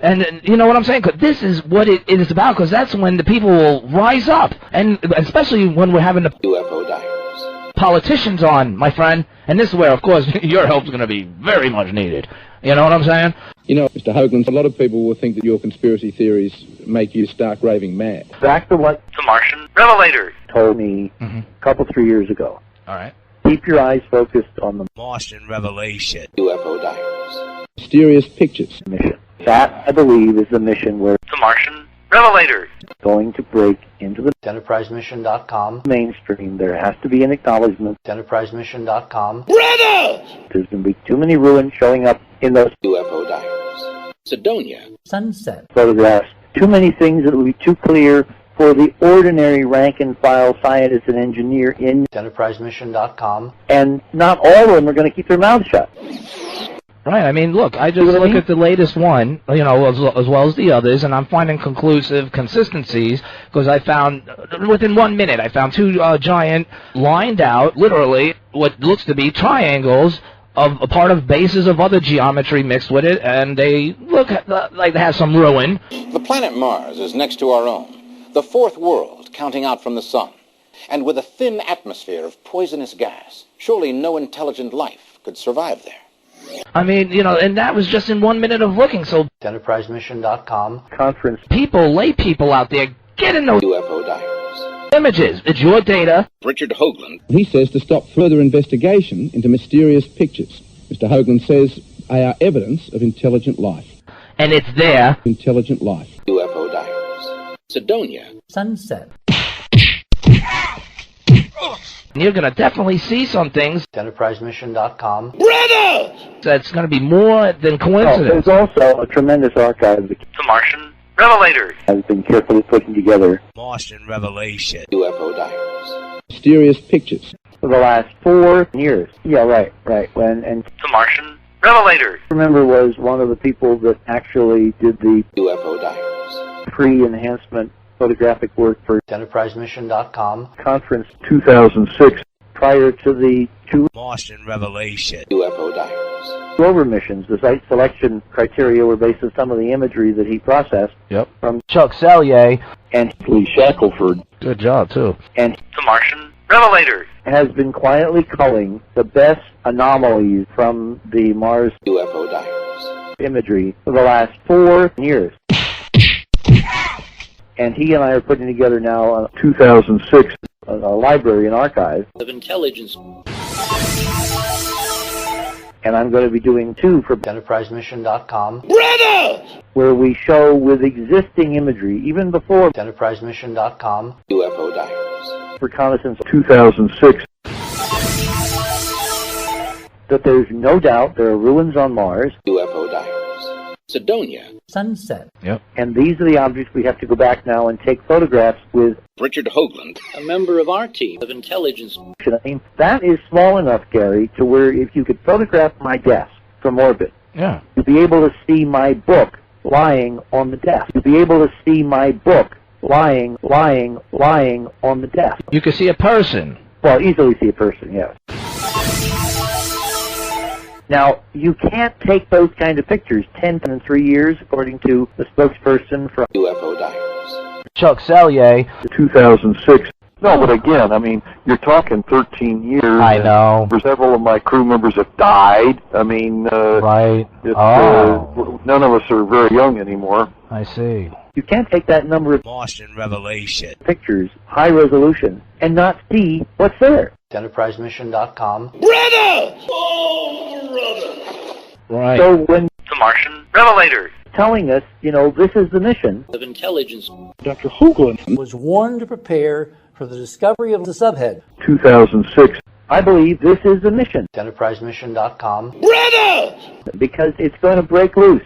And you know what I'm saying? 'Cause this is what it is about, because that's when the people will rise up, and especially when we're having the UFO Diaries. politicians on, my friend. And this is where, of course, your help's going to be very much needed. You know what I'm saying? You know, Mr. Hoagland, a lot of people will think that your conspiracy theories make you stark raving mad. Back to what the Martian Revelator told me a couple, 3 years ago. All right. Keep your eyes focused on the Martian Revelation. UFO Diaries. Mysterious pictures. mission. That, I believe, is the mission where The Martian Revelator. going to break into the EnterpriseMission.com. mainstream. There has to be an acknowledgement. EnterpriseMission.com. There's going to be too many ruins showing up in those UFO Diaries. Sidonia. Sunset. photographs. Too many things that will be too clear for the ordinary rank-and-file scientist and engineer in, EnterpriseMission.com. and not all of them are going to keep their mouths shut. Right, I mean, look, I just what I look mean? at the latest one, you know, as well as the others, and I'm finding conclusive consistencies, because I found, within 1 minute, I found two giant, lined out, literally, what looks to be triangles of a part of bases of other geometry mixed with it, and they look like they have some ruin. The planet Mars is next to our own, the fourth world counting out from the sun, and with a thin atmosphere of poisonous gas. Surely no intelligent life could survive there. I mean, you know, and that was just in 1 minute of looking, so EnterpriseMission.com. Conference. people, lay people out there, get in those UFO Diaries. images. It's your data. Richard Hoagland. He says to stop further investigation into mysterious pictures. Mr. Hoagland says they are evidence of intelligent life. And it's there. Intelligent life. UFO Diaries. Sidonia. Sunset. You're going to definitely see some things EnterpriseMission.com. that's going to be more than Oh, coincidence. there's also a tremendous archive that The Martian Revelator. has been carefully put together Martian Revelation. UFO Diaries. Mysterious pictures. for the last 4 years. Yeah, right. And The Martian Revelator. remember was one of the people that actually did the UFO Diaries. pre-enhancement photographic work for EnterpriseMission.com. Conference 2006 prior to the two Martian Revelation. UFO Diaries. rover missions. The site selection criteria were based on some of the imagery that he processed from Chuck Selye. and Lee Shackelford, Good job, too. and The Martian Revelator. has been quietly culling the best anomalies from the Mars UFO Diaries. imagery for the last 4 years. And he and I are putting together now 2006 a library and archive, Of intelligence. and I'm going to be doing 2 for EnterpriseMission.com. where we show with existing imagery, even before EnterpriseMission.com. UFO Diaries. reconnaissance 2006, that there's no doubt there are ruins on Mars, UFO Diaries. Sidonia. Sunset. and these are the objects we have to go back now and take photographs with. Richard Hoagland. A member of our team of intelligence. I mean, that is small enough, Gary, to where if you could photograph my desk from orbit, Yeah. you'd be able to see my book lying on the desk. You'd be able to see my book lying on the desk. You can see a person. Well, easily see a person, yes. Now, you can't take those kind of pictures 10 and 3 years, according to the spokesperson from UFO Diaries. Chuck Selye. 2006. No, but again, I mean, you're talking 13 years. I know. Several of my crew members have died. I mean, Right. none of us are very young anymore. I see. You can't take that number of Martian Revelation. pictures, high resolution, and not see what's there. EnterpriseMission.com. Right. So when The Martian Revelator. telling us, you know, this is the mission, Of intelligence. Dr. Hoagland, Was warned to prepare for the discovery of the subhead. 2006, I believe this is the mission, EnterpriseMission.com. because it's going to break loose.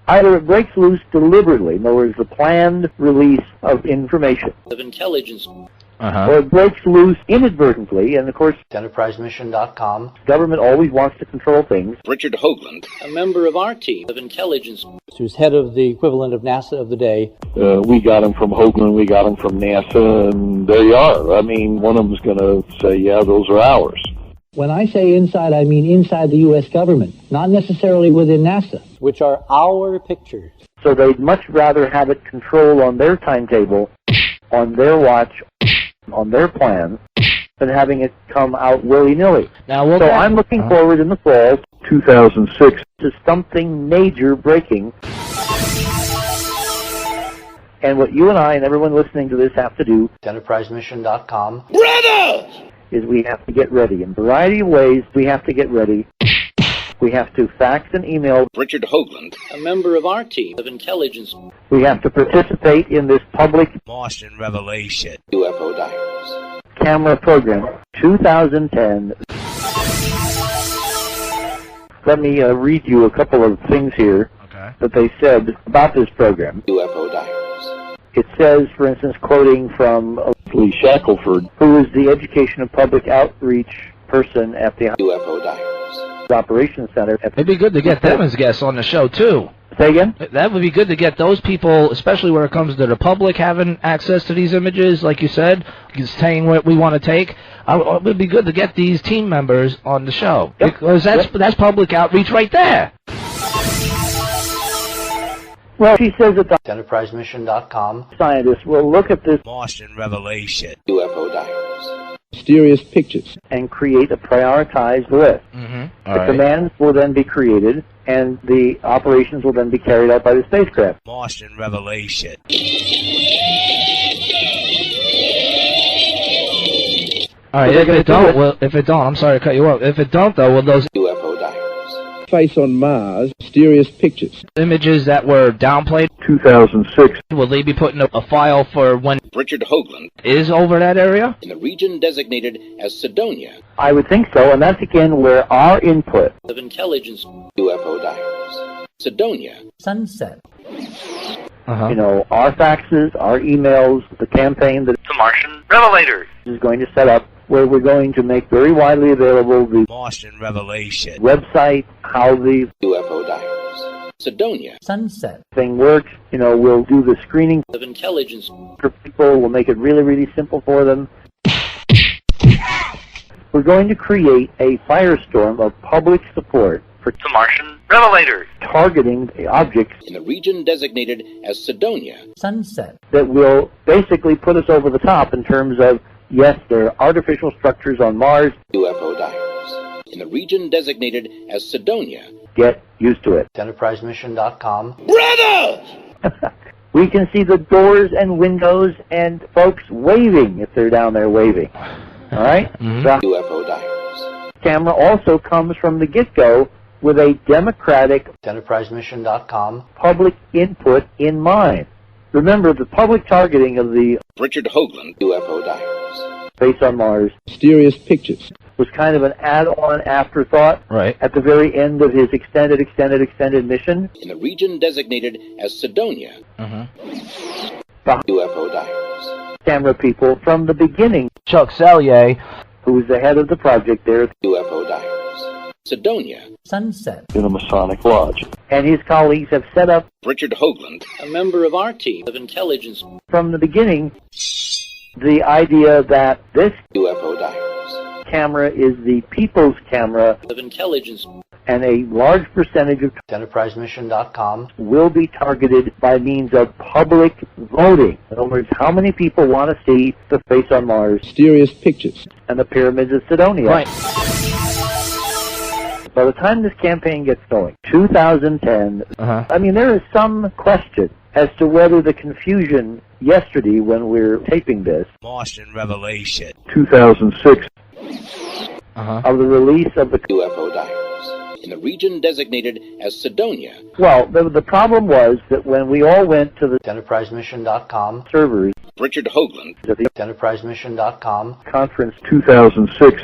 Either it breaks loose deliberately, in other words, the planned release of information, Of intelligence. or it breaks loose inadvertently, and of course, EnterpriseMission.com. government always wants to control things. Richard Hoagland. A member of our team of intelligence. Who's head of the equivalent of NASA of the day. We got them from Hoagland, we got them from NASA, and there you are. I mean, one of them's going to say, yeah, those are ours. When I say inside, I mean inside the U.S. government, not necessarily within NASA. Which are our pictures. So they'd much rather have it controlled on their timetable, on their watch, on their plan, than having it come out willy-nilly. Now, so I'm looking forward in the fall, 2006, to something major breaking. And what you and I and everyone listening to this have to do, EnterpriseMission.com, is we have to get ready. In a variety of ways, we have to get ready. We have to fax and email Richard Hoagland, a member of our team of intelligence. We have to participate in this public Martian revelation. UFO Diaries. camera program, 2010. Let me read you a couple of things here that they said about this program. UFO Diaries. It says, for instance, quoting from Lee Shackelford, who is the Education and Public Outreach person at the UFO Diaries. Operations Center. It'd be good to get them as guests on the show, too. Say again? That would be good to get those people, especially when it comes to the public having access to these images, like you said, saying what we want to take. It would be good to get these team members on the show, because that's public outreach right there. Well, she says that the EnterpriseMission.com, scientists will look at this Martian revelation. UFO Diaries. Mysterious pictures. and create a prioritized list. The commands will then be created, and the operations will then be carried out by the spacecraft. Martian revelation. All right, if it don't, I'm sorry to cut you off. If it don't, though, will those UFO Diaries. Face on Mars. Mysterious pictures. images that were downplayed, 2006, will they be put in a file for when Richard Hoagland is over that area? in the region designated as Sidonia. I would think so, and that's again where our input of intelligence, UFO Diaries. Sidonia. Sunset, you know, our faxes, our emails, the campaign that The Martian Revelator. is going to set up, where we're going to make very widely available the Martian revelation. website, how the UFO Diaries. Sidonia. Sunset, thing works. You know, we'll do the screening of intelligence, for people. We'll make it really, really simple for them. We're going to create a firestorm of public support for The Martian Revelator. targeting the objects In the region designated as Sidonia. sunset, that will basically put us over the top in terms of, yes, there are artificial structures on Mars. UFO Diaries. In the region designated as Sidonia. Get used to it. EnterpriseMission.com, We can see the doors and windows and folks waving if they're down there waving. All right? The UFO Diaries. camera also comes from the get-go with a democratic EnterpriseMission.com, public input in mind. Remember, the public targeting of the Richard Hoagland. UFO Diaries. Face on Mars Mysterious pictures. was kind of an add-on afterthought Right. at the very end of his extended mission. In the region designated as Sidonia. The UFO Diaries. camera people from the beginning, Chuck Selye, who was the head of the project there, UFO Diaries. Sidonia. sunset, in a Masonic lodge. and his colleagues have set up Richard Hoagland. a member of our team of intelligence, from the beginning the idea that this UFO Diaries. camera is the people's camera, of intelligence, and a large percentage of EnterpriseMission.com, will be targeted by means of public voting. In other words, how many people want to see the face on Mars Mysterious pictures. and the pyramids of Sidonia? right? By the time this campaign gets going, 2010, I mean, there is some question as to whether the confusion yesterday when we're taping this Martian revelation. 2006, of the release of the... UFO Diaries. In the region designated as Sidonia. Well, the problem was that when we all went to the EnterpriseMission.com, servers Richard Hoagland. at the EnterpriseMission.com, conference, 2006,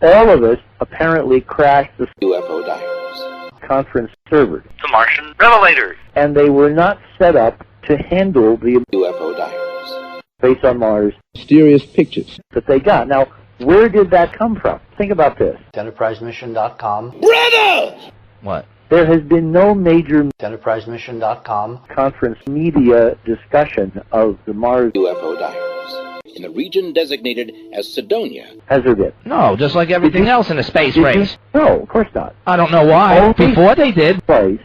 all of us apparently crashed the UFO Diaries. conference servers, The Martian Revelator. and they were not set up to handle the UFO Diaries. face on Mars Mysterious pictures. that they got. Now, where did that come from? Think about this. EnterpriseMission.com, What? There has been no major EnterpriseMission.com, conference media discussion of the Mars, UFO Diaries. In the region designated as Sidonia. has there been? No, just like everything else in the space race. No, of course not. I don't know why. Only- Before they did. Place